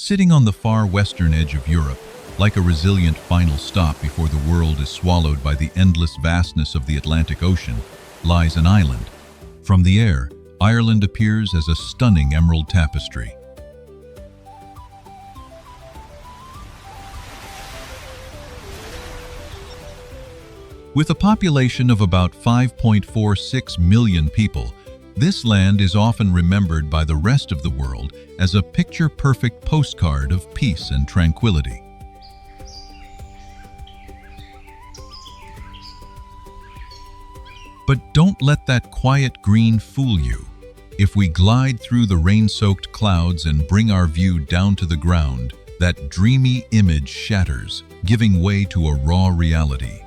Sitting on the far western edge of Europe, like a resilient final stop before the world is swallowed by the endless vastness of the Atlantic Ocean, lies an island. From the air, Ireland appears as a stunning emerald tapestry. With a population of about 5.46 million people, this land is often remembered by the rest of the world as a picture-perfect postcard of peace and tranquility. But don't let that quiet green fool you. If we glide through the rain-soaked clouds and bring our view down to the ground, that dreamy image shatters, giving way to a raw reality.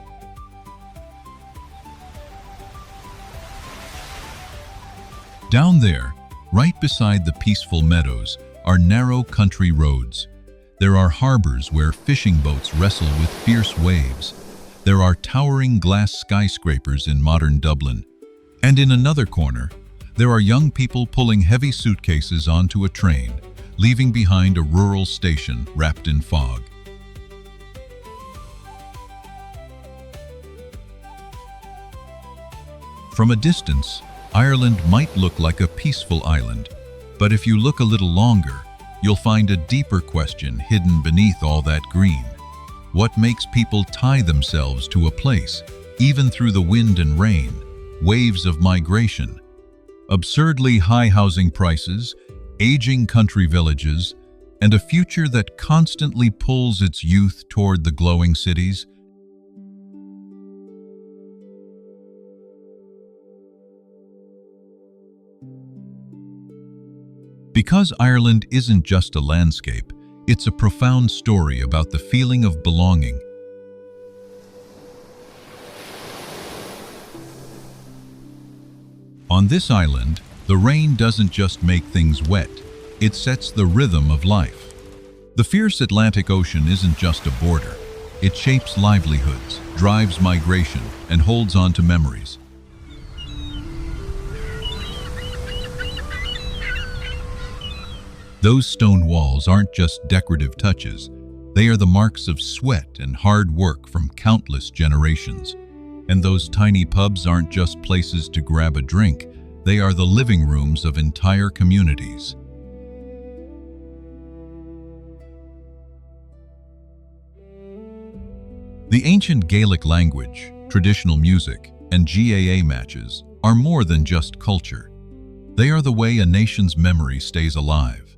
Down there, right beside the peaceful meadows, are narrow country roads. There are harbors where fishing boats wrestle with fierce waves. There are towering glass skyscrapers in modern Dublin. And in another corner, there are young people pulling heavy suitcases onto a train, leaving behind a rural station wrapped in fog. From a distance, Ireland might look like a peaceful island, but if you look a little longer, you'll find a deeper question hidden beneath all that green. What makes people tie themselves to a place, even through the wind and rain, waves of migration, absurdly high housing prices, aging country villages, and a future that constantly pulls its youth toward the glowing cities? Because Ireland isn't just a landscape, it's a profound story about the feeling of belonging. On this island, the rain doesn't just make things wet, it sets the rhythm of life. The fierce Atlantic Ocean isn't just a border. It shapes livelihoods, drives migration, and holds on to memories. Those stone walls aren't just decorative touches. They are the marks of sweat and hard work from countless generations. And those tiny pubs aren't just places to grab a drink. They are the living rooms of entire communities. The ancient Gaelic language, traditional music, and GAA matches are more than just culture. They are the way a nation's memory stays alive.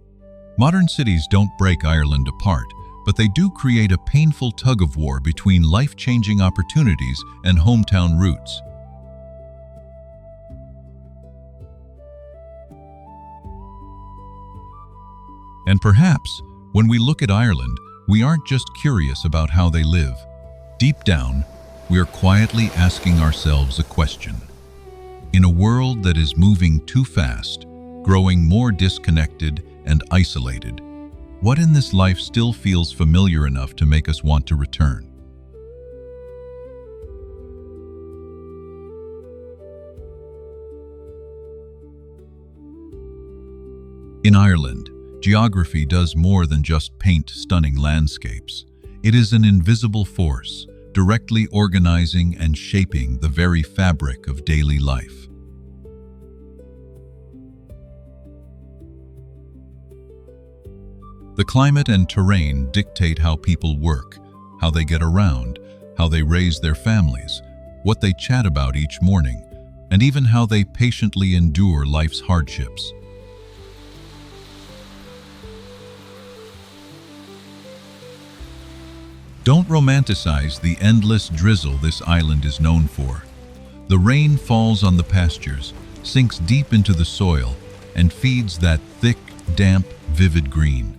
Modern cities don't break Ireland apart, but they do create a painful tug-of-war between life-changing opportunities and hometown roots. And perhaps, when we look at Ireland, we aren't just curious about how they live. Deep down, we are quietly asking ourselves a question. In a world that is moving too fast, growing more disconnected and isolated, what in this life still feels familiar enough to make us want to return? In Ireland, geography does more than just paint stunning landscapes. It is an invisible force, directly organizing and shaping the very fabric of daily life. The climate and terrain dictate how people work, how they get around, how they raise their families, what they chat about each morning, and even how they patiently endure life's hardships. Don't romanticize the endless drizzle this island is known for. The rain falls on the pastures, sinks deep into the soil, and feeds that thick, damp, vivid green.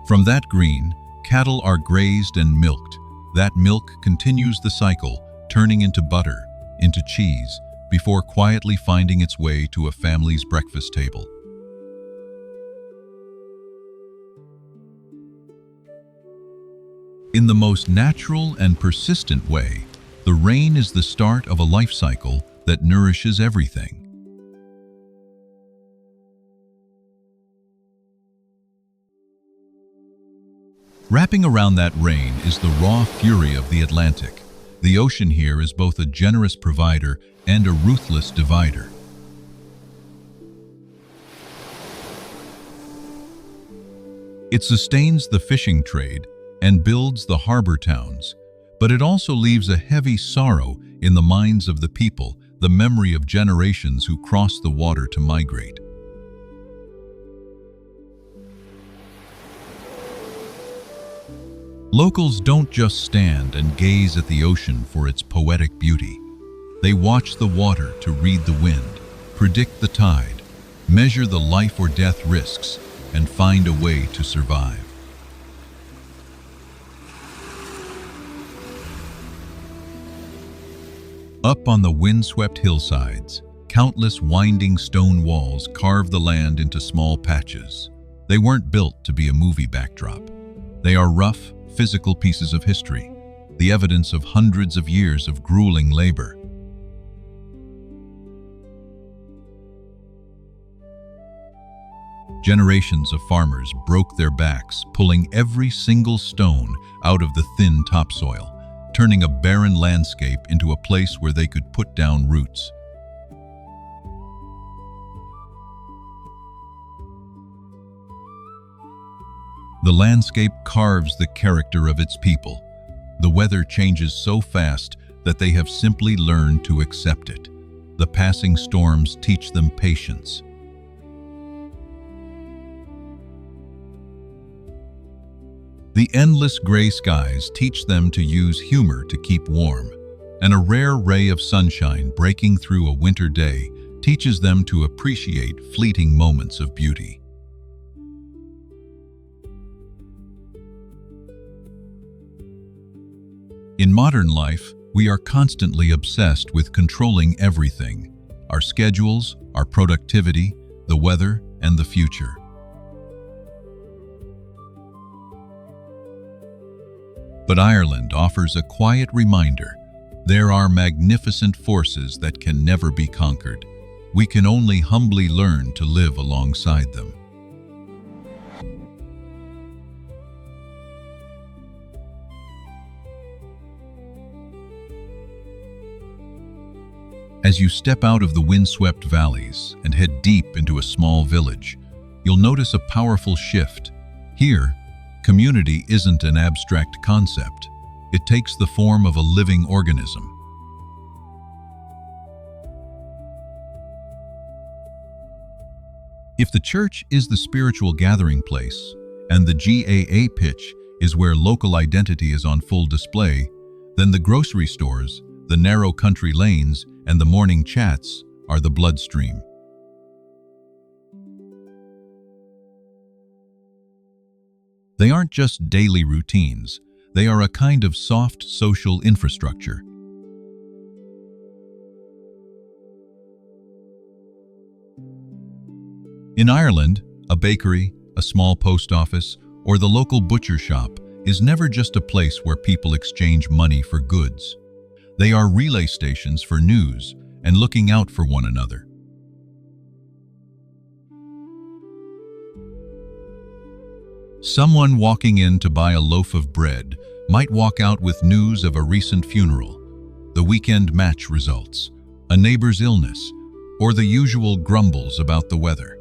From that green, cattle are grazed and milked. That milk continues the cycle, turning into butter, into cheese, before quietly finding its way to a family's breakfast table. In the most natural and persistent way, the rain is the start of a life cycle that nourishes everything. Wrapping around that rain is the raw fury of the Atlantic. The ocean here is both a generous provider and a ruthless divider. It sustains the fishing trade and builds the harbor towns, but it also leaves a heavy sorrow in the minds of the people, the memory of generations who crossed the water to migrate. Locals don't just stand and gaze at the ocean for its poetic beauty. They watch the water to read the wind, predict the tide, measure the life or death risks, and find a way to survive. Up on the windswept hillsides, countless winding stone walls carve the land into small patches. They weren't built to be a movie backdrop. They are rough, physical pieces of history, the evidence of hundreds of years of grueling labor. Generations of farmers broke their backs, pulling every single stone out of the thin topsoil, turning a barren landscape into a place where they could put down roots. The landscape carves the character of its people. The weather changes so fast that they have simply learned to accept it. The passing storms teach them patience. The endless gray skies teach them to use humor to keep warm, and a rare ray of sunshine breaking through a winter day teaches them to appreciate fleeting moments of beauty. In modern life, we are constantly obsessed with controlling everything: our schedules, our productivity, the weather, and the future. But Ireland offers a quiet reminder. There are magnificent forces that can never be conquered. We can only humbly learn to live alongside them. As you step out of the windswept valleys and head deep into a small village, you'll notice a powerful shift. Here, community isn't an abstract concept. It takes the form of a living organism. If the church is the spiritual gathering place, and the GAA pitch is where local identity is on full display, then the grocery stores, the narrow country lanes, and the morning chats are the bloodstream. They aren't just daily routines, they are a kind of soft social infrastructure. In Ireland, a bakery, a small post office, or the local butcher shop is never just a place where people exchange money for goods. They are relay stations for news and looking out for one another. Someone walking in to buy a loaf of bread might walk out with news of a recent funeral, the weekend match results, a neighbor's illness, or the usual grumbles about the weather.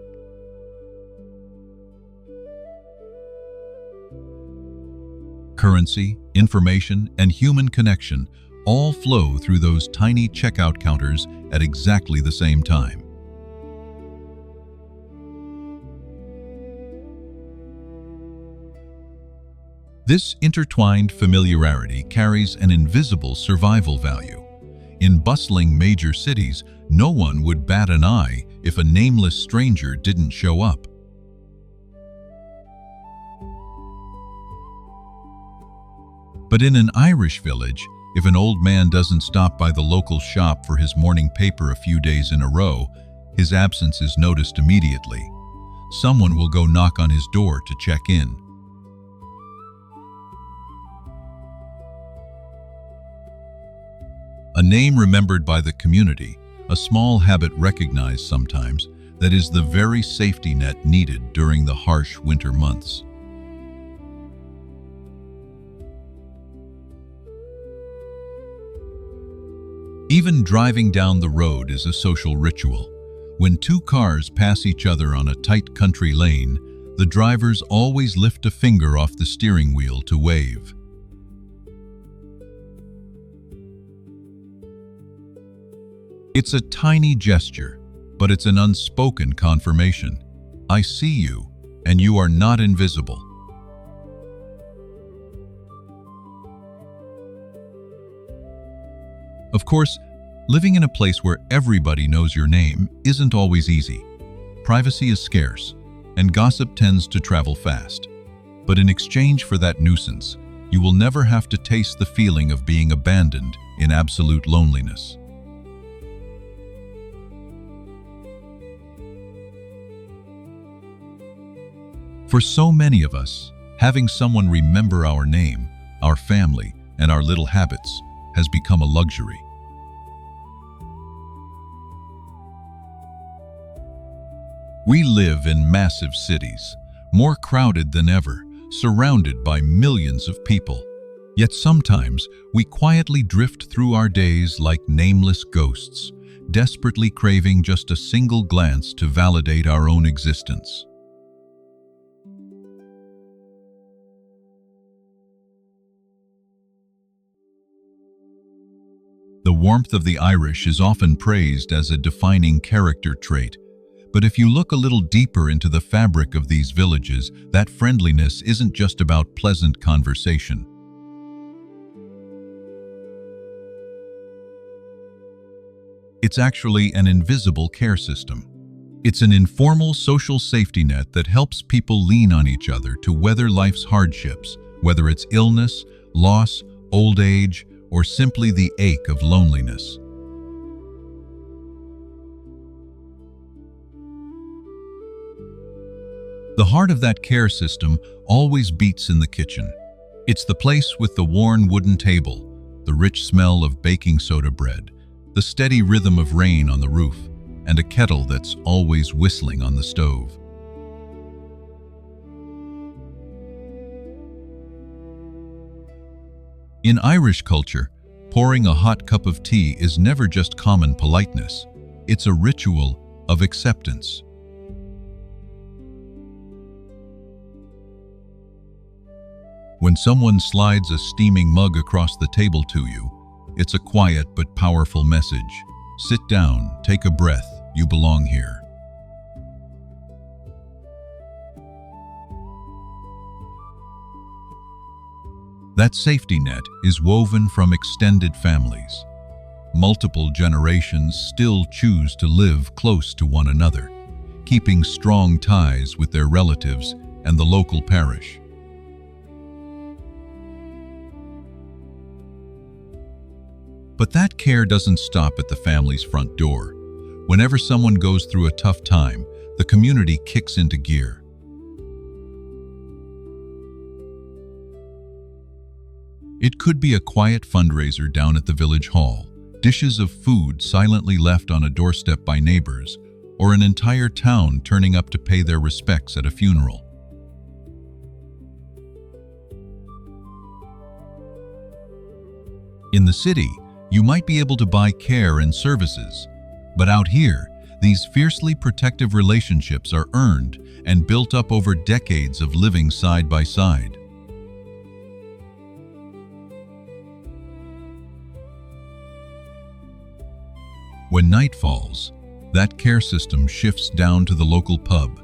Currency, information, and human connection all flow through those tiny checkout counters at exactly the same time. This intertwined familiarity carries an invisible survival value. In bustling major cities, no one would bat an eye if a nameless stranger didn't show up. But in an Irish village, if an old man doesn't stop by the local shop for his morning paper a few days in a row, his absence is noticed immediately. Someone will go knock on his door to check in. A name remembered by the community, a small habit recognized sometimes, that is the very safety net needed during the harsh winter months. Even driving down the road is a social ritual. When two cars pass each other on a tight country lane, the drivers always lift a finger off the steering wheel to wave. It's a tiny gesture, but it's an unspoken confirmation. I see you, and you are not invisible. Of course, living in a place where everybody knows your name isn't always easy. Privacy is scarce, and gossip tends to travel fast. But in exchange for that nuisance, you will never have to taste the feeling of being abandoned in absolute loneliness. For so many of us, having someone remember our name, our family, and our little habits has become a luxury. We live in massive cities, more crowded than ever, surrounded by millions of people. Yet sometimes we quietly drift through our days like nameless ghosts, desperately craving just a single glance to validate our own existence. The warmth of the Irish is often praised as a defining character trait, but if you look a little deeper into the fabric of these villages, that friendliness isn't just about pleasant conversation. It's actually an invisible care system. It's an informal social safety net that helps people lean on each other to weather life's hardships, whether it's illness, loss, old age, or simply the ache of loneliness. The heart of that care system always beats in the kitchen. It's the place with the worn wooden table, the rich smell of baking soda bread, the steady rhythm of rain on the roof, and a kettle that's always whistling on the stove. In Irish culture, pouring a hot cup of tea is never just common politeness. It's a ritual of acceptance. When someone slides a steaming mug across the table to you, it's a quiet but powerful message. Sit down, take a breath, you belong here. That safety net is woven from extended families. Multiple generations still choose to live close to one another, keeping strong ties with their relatives and the local parish. But that care doesn't stop at the family's front door. Whenever someone goes through a tough time, the community kicks into gear. It could be a quiet fundraiser down at the village hall, dishes of food silently left on a doorstep by neighbors, or an entire town turning up to pay their respects at a funeral. In the city, you might be able to buy care and services, but out here, these fiercely protective relationships are earned and built up over decades of living side by side. When night falls, that care system shifts down to the local pub.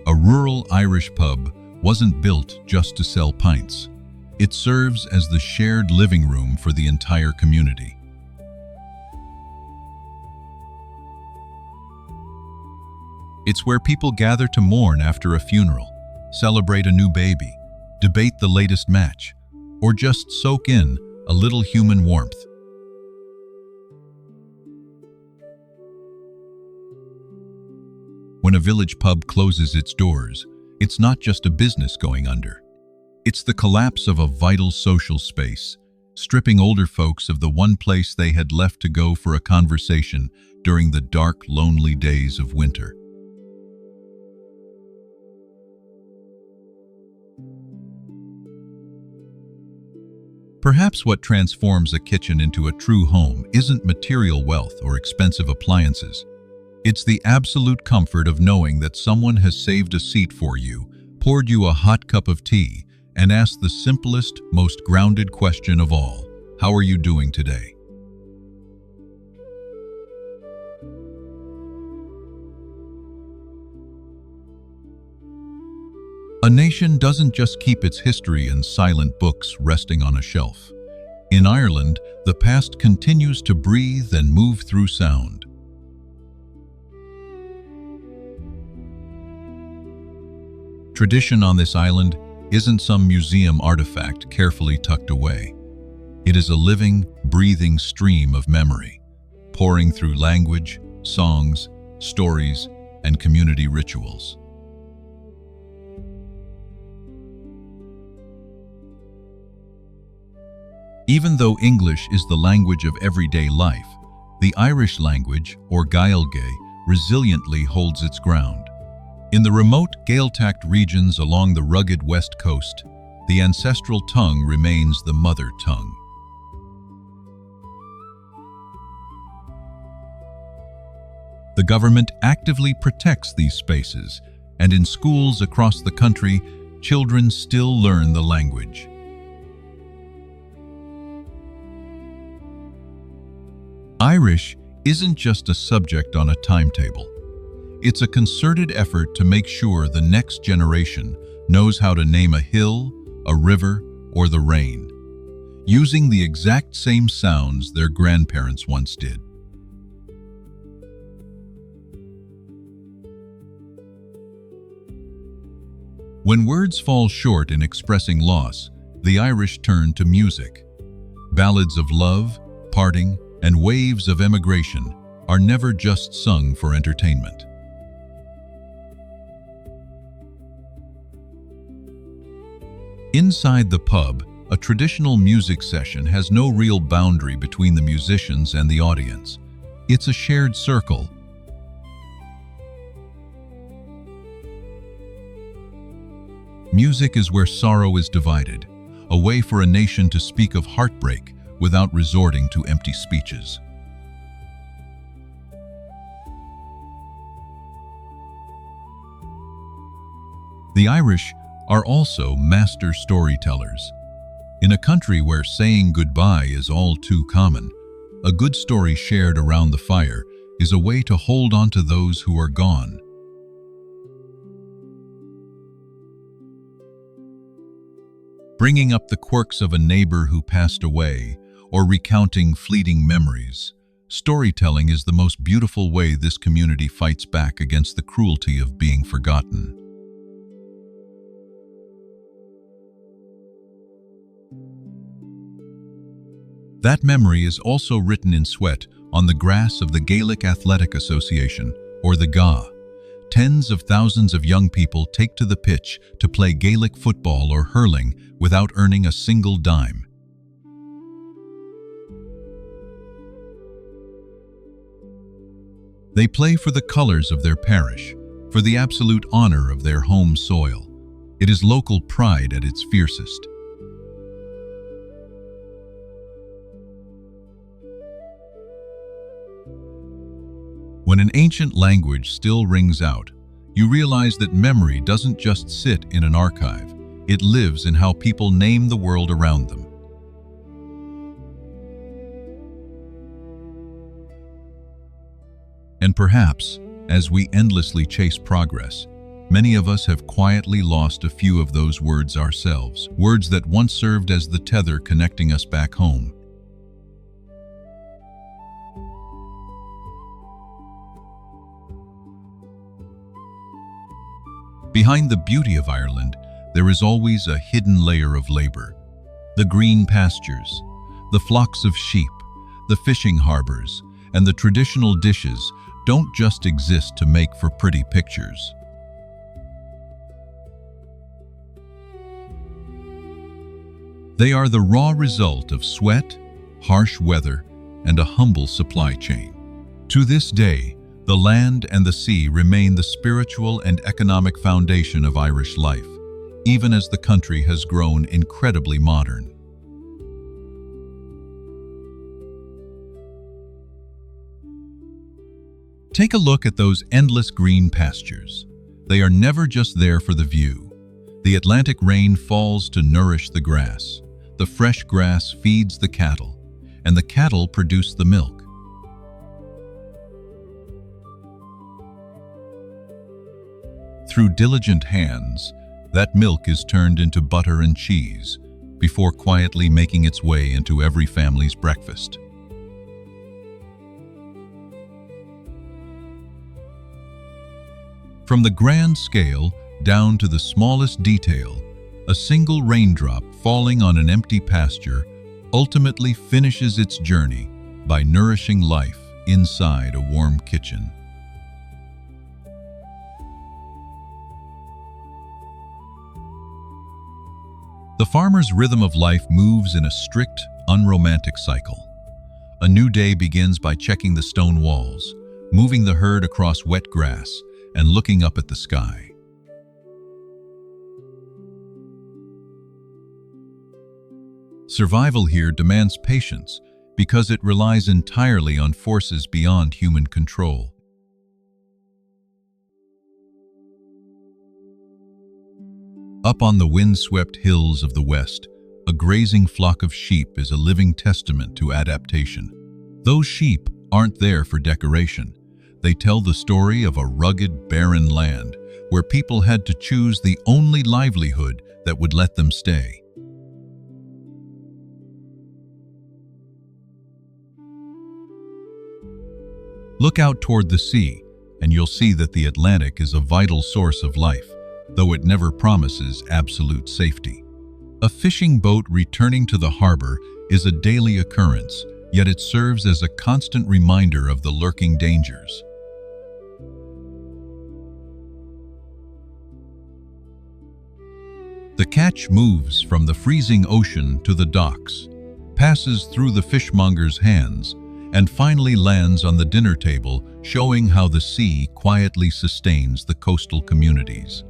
A rural Irish pub wasn't built just to sell pints. It serves as the shared living room for the entire community. It's where people gather to mourn after a funeral, celebrate a new baby, debate the latest match, or just soak in a little human warmth. When a village pub closes its doors, it's not just a business going under. It's the collapse of a vital social space, stripping older folks of the one place they had left to go for a conversation during the dark, lonely days of winter. Perhaps what transforms a kitchen into a true home isn't material wealth or expensive appliances. It's the absolute comfort of knowing that someone has saved a seat for you, poured you a hot cup of tea, and asked the simplest, most grounded question of all: how are you doing today? A nation doesn't just keep its history in silent books resting on a shelf. In Ireland, the past continues to breathe and move through sound. Tradition on this island isn't some museum artifact carefully tucked away. It is a living, breathing stream of memory, pouring through language, songs, stories, and community rituals. Even though English is the language of everyday life, the Irish language, or Gaeilge, resiliently holds its ground. In the remote Gaeltacht regions along the rugged west coast, the ancestral tongue remains the mother tongue. The government actively protects these spaces, and in schools across the country, children still learn the language. Irish isn't just a subject on a timetable. It's a concerted effort to make sure the next generation knows how to name a hill, a river, or the rain, using the exact same sounds their grandparents once did. When words fall short in expressing loss, the Irish turn to music. Ballads of love, parting, and waves of emigration are never just sung for entertainment. Inside the pub, a traditional music session has no real boundary between the musicians and the audience. It's a shared circle. Music is where sorrow is divided, a way for a nation to speak of heartbreak without resorting to empty speeches. The Irish are also master storytellers. In a country where saying goodbye is all too common, a good story shared around the fire is a way to hold on to those who are gone. Bringing up the quirks of a neighbor who passed away, or recounting fleeting memories, storytelling is the most beautiful way this community fights back against the cruelty of being forgotten. That memory is also written in sweat on the grass of the Gaelic Athletic Association, or the GA. Tens of thousands of young people take to the pitch to play Gaelic football or hurling without earning a single dime. They play for the colors of their parish, for the absolute honor of their home soil. It is local pride at its fiercest. When an ancient language still rings out, you realize that memory doesn't just sit in an archive. It lives in how people name the world around them. And perhaps, as we endlessly chase progress, many of us have quietly lost a few of those words ourselves, words that once served as the tether connecting us back home. Behind the beauty of Ireland, there is always a hidden layer of labor. The green pastures, the flocks of sheep, the fishing harbors, and the traditional dishes don't just exist to make for pretty pictures. They are the raw result of sweat, harsh weather, and a humble supply chain. To this day, the land and the sea remain the spiritual and economic foundation of Irish life, even as the country has grown incredibly modern. Take a look at those endless green pastures. They are never just there for the view. The Atlantic rain falls to nourish the grass. The fresh grass feeds the cattle, and the cattle produce the milk. Through diligent hands, that milk is turned into butter and cheese before quietly making its way into every family's breakfast. From the grand scale down to the smallest detail, a single raindrop falling on an empty pasture ultimately finishes its journey by nourishing life inside a warm kitchen. The farmer's rhythm of life moves in a strict, unromantic cycle. A new day begins by checking the stone walls, moving the herd across wet grass, and looking up at the sky. Survival here demands patience because it relies entirely on forces beyond human control. Up on the wind-swept hills of the West, a grazing flock of sheep is a living testament to adaptation. Those sheep aren't there for decoration. They tell the story of a rugged, barren land where people had to choose the only livelihood that would let them stay. Look out toward the sea, and you'll see that the Atlantic is a vital source of life, though it never promises absolute safety. A fishing boat returning to the harbor is a daily occurrence, yet it serves as a constant reminder of the lurking dangers. The catch moves from the freezing ocean to the docks, passes through the fishmonger's hands, and finally lands on the dinner table, showing how the sea quietly sustains the coastal communities.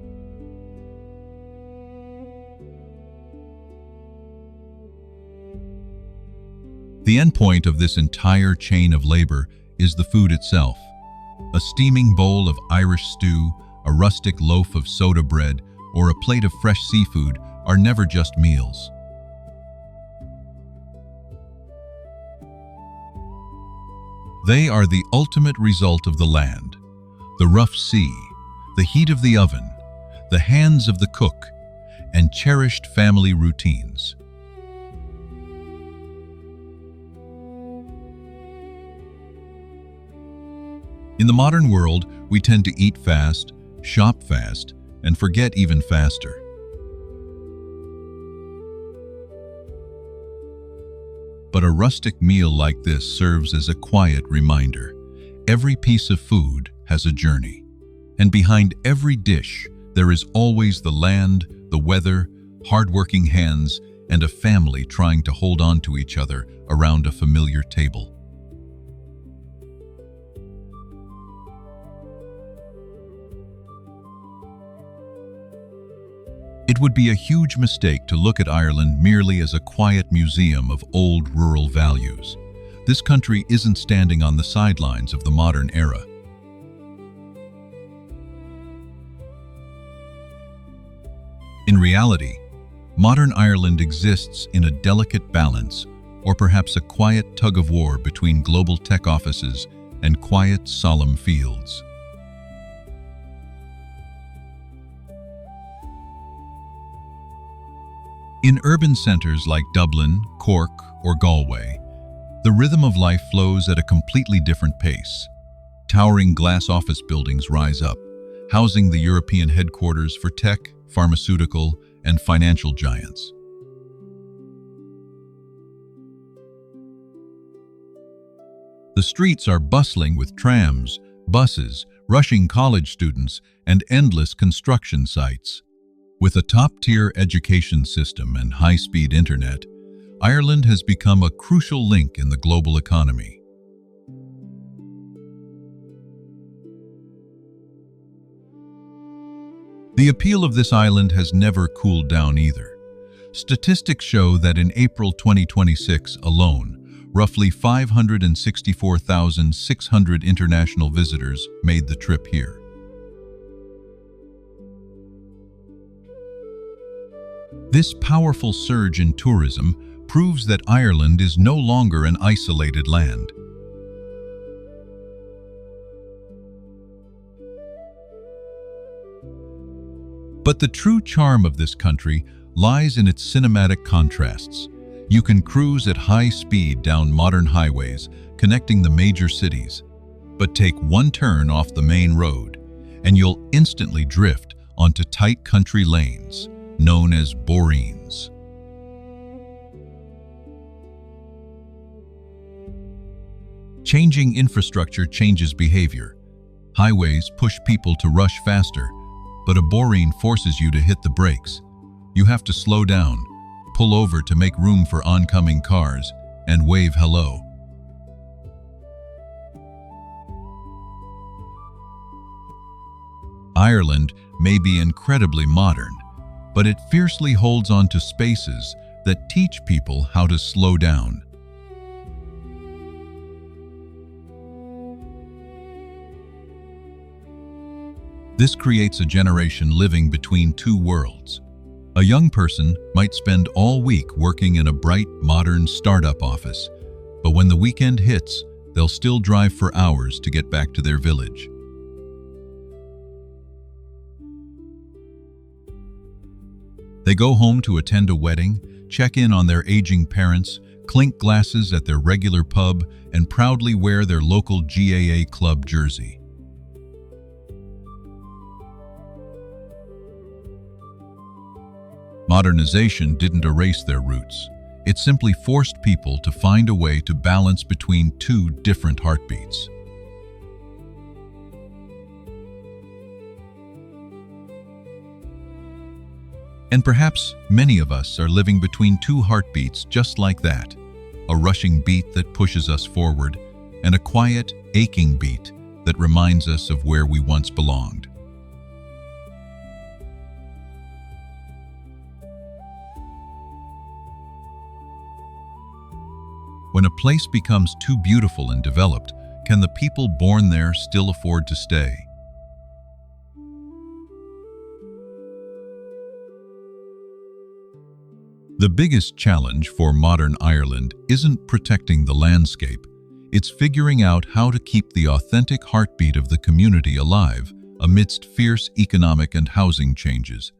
The endpoint of this entire chain of labor is the food itself. A steaming bowl of Irish stew, a rustic loaf of soda bread, or a plate of fresh seafood are never just meals. They are the ultimate result of the land, the rough sea, the heat of the oven, the hands of the cook, and cherished family routines. In the modern world, we tend to eat fast, shop fast, and forget even faster. But a rustic meal like this serves as a quiet reminder. Every piece of food has a journey, and behind every dish, there is always the land, the weather, hard-working hands, and a family trying to hold on to each other around a familiar table. It would be a huge mistake to look at Ireland merely as a quiet museum of old rural values. This country isn't standing on the sidelines of the modern era. In reality, modern Ireland exists in a delicate balance, or perhaps a quiet tug-of-war between global tech offices and quiet, solemn fields. In urban centers like Dublin, Cork, or Galway, the rhythm of life flows at a completely different pace. Towering glass office buildings rise up, housing the European headquarters for tech, pharmaceutical, and financial giants. The streets are bustling with trams, buses, rushing college students, and endless construction sites. With a top-tier education system and high-speed internet, Ireland has become a crucial link in the global economy. The appeal of this island has never cooled down either. Statistics show that in April 2026 alone, Roughly 564,600 international visitors made the trip here. This powerful surge in tourism proves that Ireland is no longer an isolated land. But the true charm of this country lies in its cinematic contrasts. You can cruise at high speed down modern highways connecting the major cities, but take one turn off the main road, and you'll instantly drift onto tight country lanes, known as boreens. Changing infrastructure changes behavior. Highways push people to rush faster, but a boreen forces you to hit the brakes. You have to slow down, pull over to make room for oncoming cars, and wave hello. Ireland may be incredibly modern, but it fiercely holds on to spaces that teach people how to slow down. This creates a generation living between two worlds. A young person might spend all week working in a bright, modern startup office, but when the weekend hits, they'll still drive for hours to get back to their village. They go home to attend a wedding, check in on their aging parents, clink glasses at their regular pub, and proudly wear their local GAA club jersey. Modernization didn't erase their roots. It simply forced people to find a way to balance between two different heartbeats. And perhaps many of us are living between two heartbeats just like that, a rushing beat that pushes us forward, and a quiet, aching beat that reminds us of where we once belonged. When a place becomes too beautiful and developed, can the people born there still afford to stay? The biggest challenge for modern Ireland isn't protecting the landscape. It's figuring out how to keep the authentic heartbeat of the community alive amidst fierce economic and housing changes.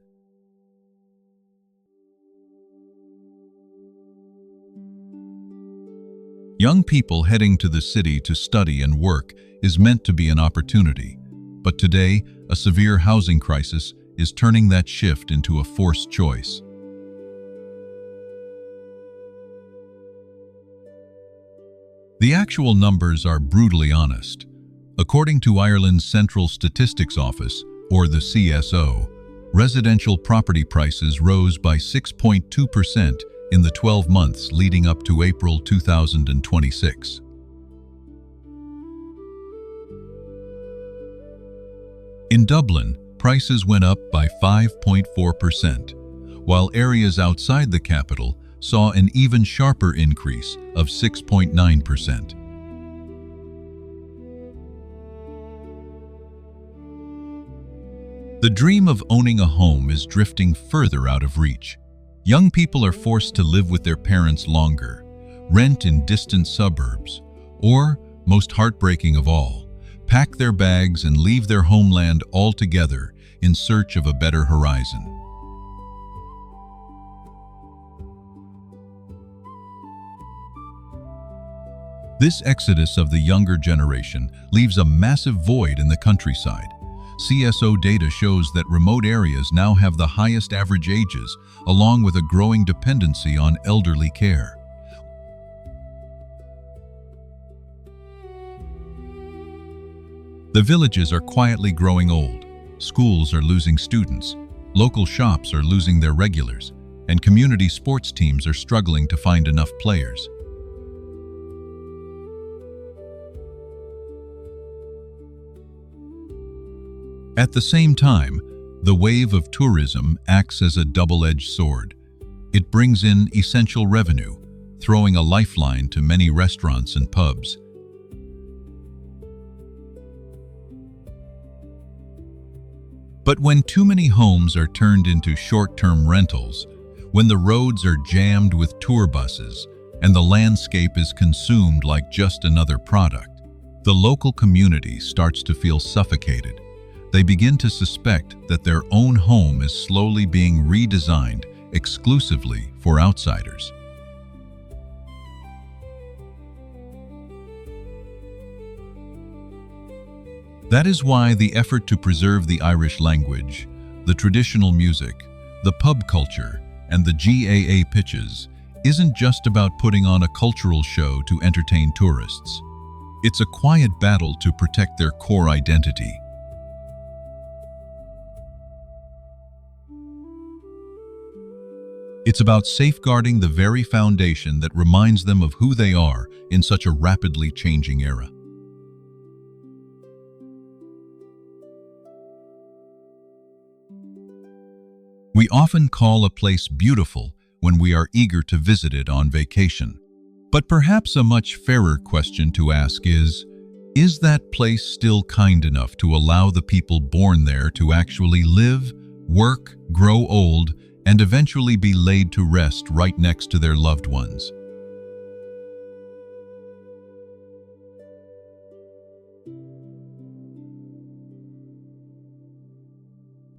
Young people heading to the city to study and work is meant to be an opportunity, but today, a severe housing crisis is turning that shift into a forced choice. The actual numbers are brutally honest. According to Ireland's Central Statistics Office, or the CSO, residential property prices rose by 6.2% in the 12 months leading up to April 2026. In Dublin, prices went up by 5.4%, while areas outside the capital saw an even sharper increase of 6.9%. The dream of owning a home is drifting further out of reach. Young people are forced to live with their parents longer, rent in distant suburbs, or, most heartbreaking of all, pack their bags and leave their homeland altogether in search of a better horizon. This exodus of the younger generation leaves a massive void in the countryside. CSO data shows that remote areas now have the highest average ages, along with a growing dependency on elderly care. The villages are quietly growing old, schools are losing students, local shops are losing their regulars, and community sports teams are struggling to find enough players. At the same time, the wave of tourism acts as a double-edged sword. It brings in essential revenue, throwing a lifeline to many restaurants and pubs. But when too many homes are turned into short-term rentals, when the roads are jammed with tour buses, and the landscape is consumed like just another product, the local community starts to feel suffocated. They begin to suspect that their own home is slowly being redesigned exclusively for outsiders. That is why the effort to preserve the Irish language, the traditional music, the pub culture, and the GAA pitches isn't just about putting on a cultural show to entertain tourists. It's a quiet battle to protect their core identity. It's about safeguarding the very foundation that reminds them of who they are in such a rapidly changing era. We often call a place beautiful when we are eager to visit it on vacation. But perhaps a much fairer question to ask is that place still kind enough to allow the people born there to actually live, work, grow old, and eventually be laid to rest right next to their loved ones?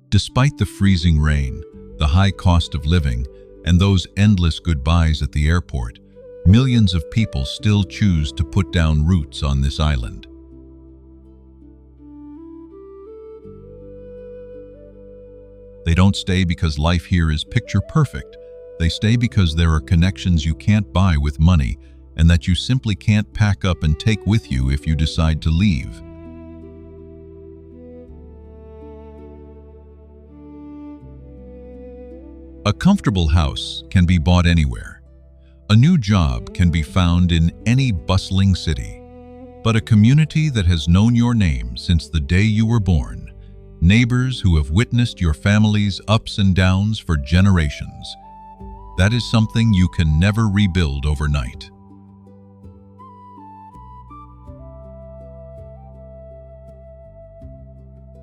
Despite the freezing rain, the high cost of living, and those endless goodbyes at the airport, millions of people still choose to put down roots on this island. They don't stay because life here is picture perfect. They stay because there are connections you can't buy with money and that you simply can't pack up and take with you if you decide to leave. A comfortable house can be bought anywhere. A new job can be found in any bustling city. But a community that has known your name since the day you were born, neighbors who have witnessed your family's ups and downs for generations, that is something you can never rebuild overnight.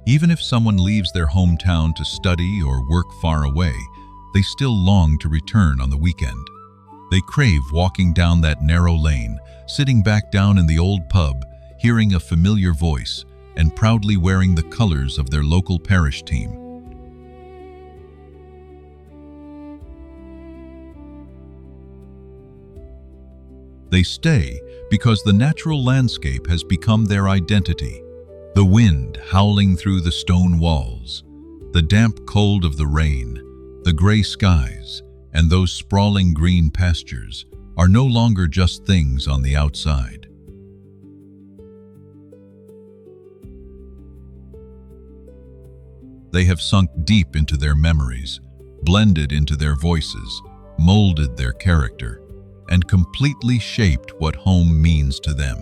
Even if someone leaves their hometown to study or work far away, they still long to return on the weekend. They crave walking down that narrow lane, sitting back down in the old pub, hearing a familiar voice, and proudly wearing the colors of their local parish team. They stay because the natural landscape has become their identity. The wind howling through the stone walls, the damp cold of the rain, the gray skies, and those sprawling green pastures are no longer just things on the outside. They have sunk deep into their memories, blended into their voices, molded their character, and completely shaped what home means to them.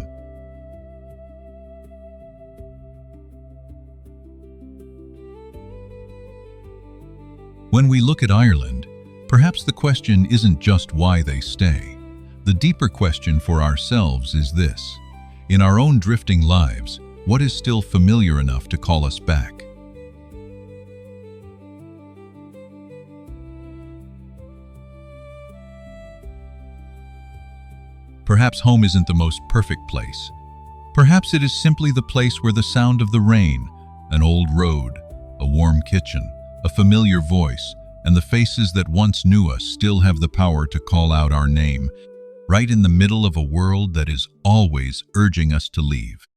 When we look at Ireland, perhaps the question isn't just why they stay. The deeper question for ourselves is this: in our own drifting lives, what is still familiar enough to call us back? Perhaps home isn't the most perfect place. Perhaps it is simply the place where the sound of the rain, an old road, a warm kitchen, a familiar voice, and the faces that once knew us still have the power to call out our name, right in the middle of a world that is always urging us to leave.